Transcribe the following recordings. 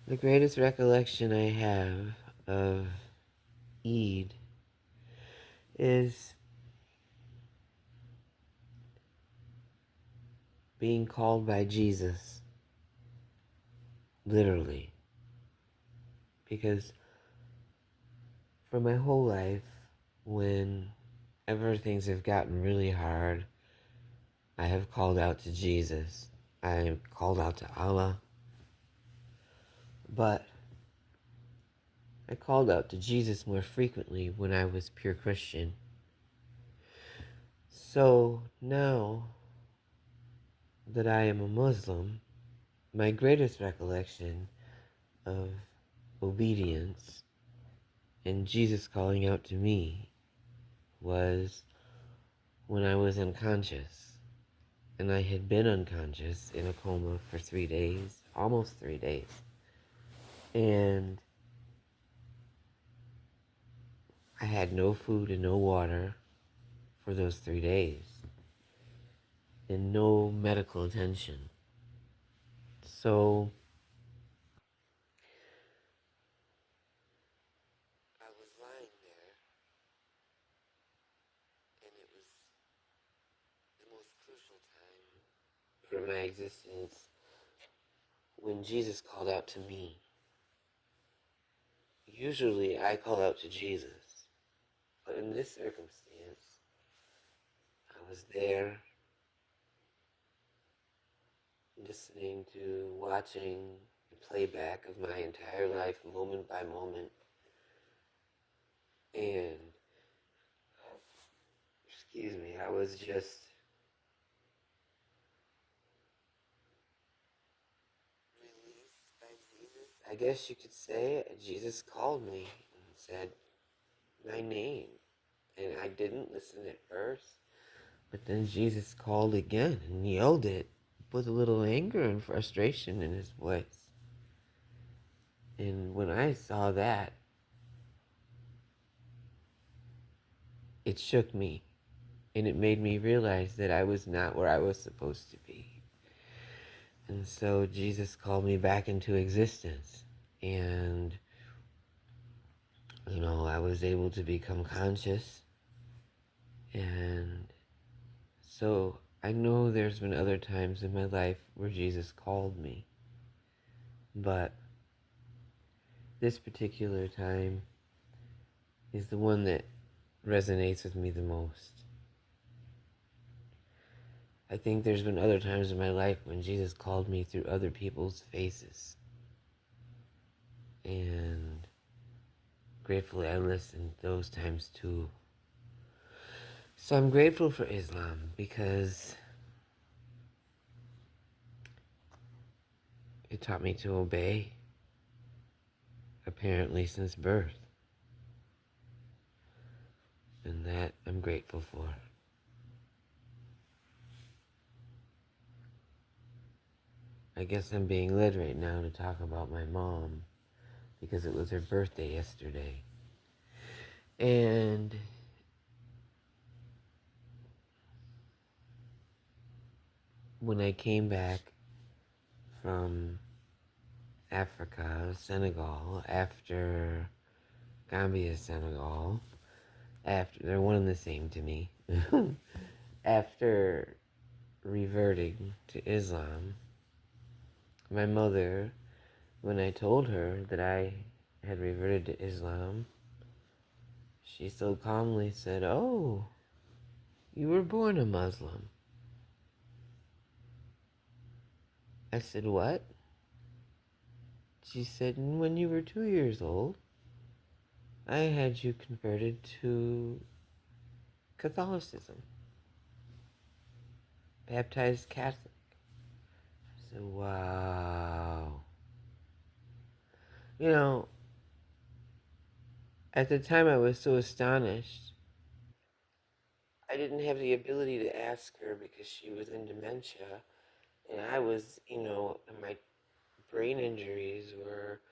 The greatest recollection I have of Eid is being called by Jesus, literally. Because for my whole life, whenever things have gotten really hard, I have called out to Jesus. I have called out to Allah, but I called out to Jesus more frequently when I was pure Christian. So now that I am a Muslim, my greatest recollection of obedience and Jesus calling out to me was when I was unconscious. And I had been unconscious in a coma for 3 days, almost 3 days. And I had no food and no water for those 3 days, and no medical attention. So I was lying there, and it was the most crucial time for my existence when Jesus called out to me. Usually I call out to Jesus, but in this circumstance, I was there listening to, watching the playback of my entire life, moment by moment, and, excuse me, I was just released by Jesus. I guess you could say Jesus called me and said my name, and I didn't listen at first, but then Jesus called again and yelled it with a little anger and frustration in his voice. And when I saw that, it shook me, and it made me realize that I was not where I was supposed to be. And so Jesus called me back into existence. And, I was able to become conscious. And so I know there's been other times in my life where Jesus called me. But this particular time is the one that resonates with me the most. I think there's been other times in my life when Jesus called me through other people's faces. And gratefully I listened those times too. So I'm grateful for Islam because it taught me to obey, apparently since birth. And that I'm grateful for. I guess I'm being led right now to talk about my mom because it was her birthday yesterday. And when I came back from Africa, Senegal, after Gambia, Senegal, after they're one and the same to me, after reverting to Islam, my mother, when I told her that I had reverted to Islam, she so calmly said, "Oh, you were born a Muslim." I said, "What?" She said, "When you were 2 years old, I had you converted to Catholicism, baptized Catholic." I said, "Wow." You know, at the time I was so astonished. I didn't have the ability to ask her because she was in dementia, and I was, my brain injuries were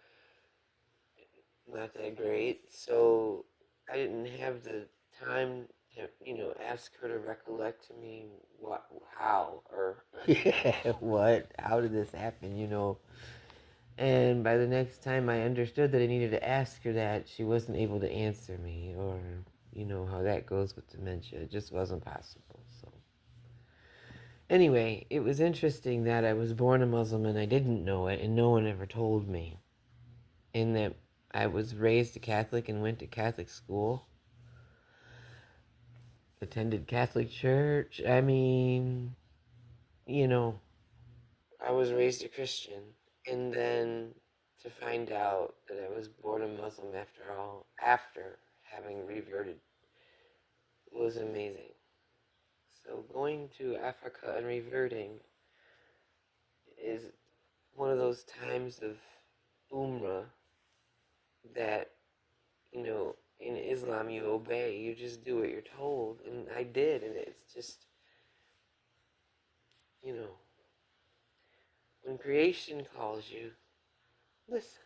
not that great, so I didn't have the time to, ask her to recollect to me how, or what, how did this happen, And by the next time I understood that I needed to ask her that, she wasn't able to answer me, or you know how that goes with dementia. It just wasn't possible. So, anyway, it was interesting that I was born a Muslim and I didn't know it, and no one ever told me. And that I was raised a Catholic and went to Catholic school, attended Catholic church. I mean, you know, I was raised a Christian. And then to find out that I was born a Muslim after all, after having reverted, was amazing. So going to Africa and reverting is one of those times of Umrah that, you know, in Islam you obey, you just do what you're told. And I did, and it's just, you know, when creation calls you, listen.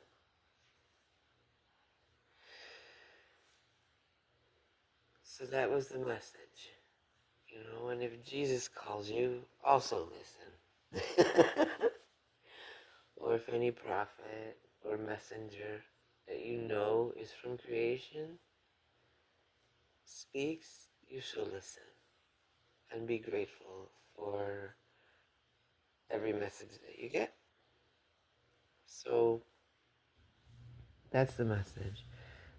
So that was the message, you know, and if Jesus calls you, also listen. Or if any prophet or messenger that you know is from creation speaks, you shall listen and be grateful for every message that you get. So that's the message.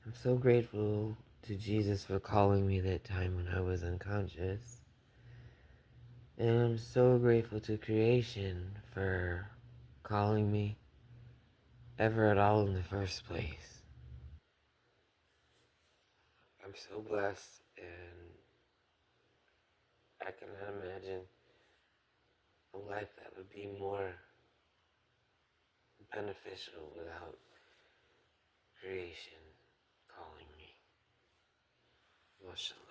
I'm so grateful to Jesus for calling me that time when I was unconscious. And I'm so grateful to creation for calling me ever at all in the first place. I'm so blessed, and I cannot imagine a life that would be more beneficial without creation calling me. Mashallah.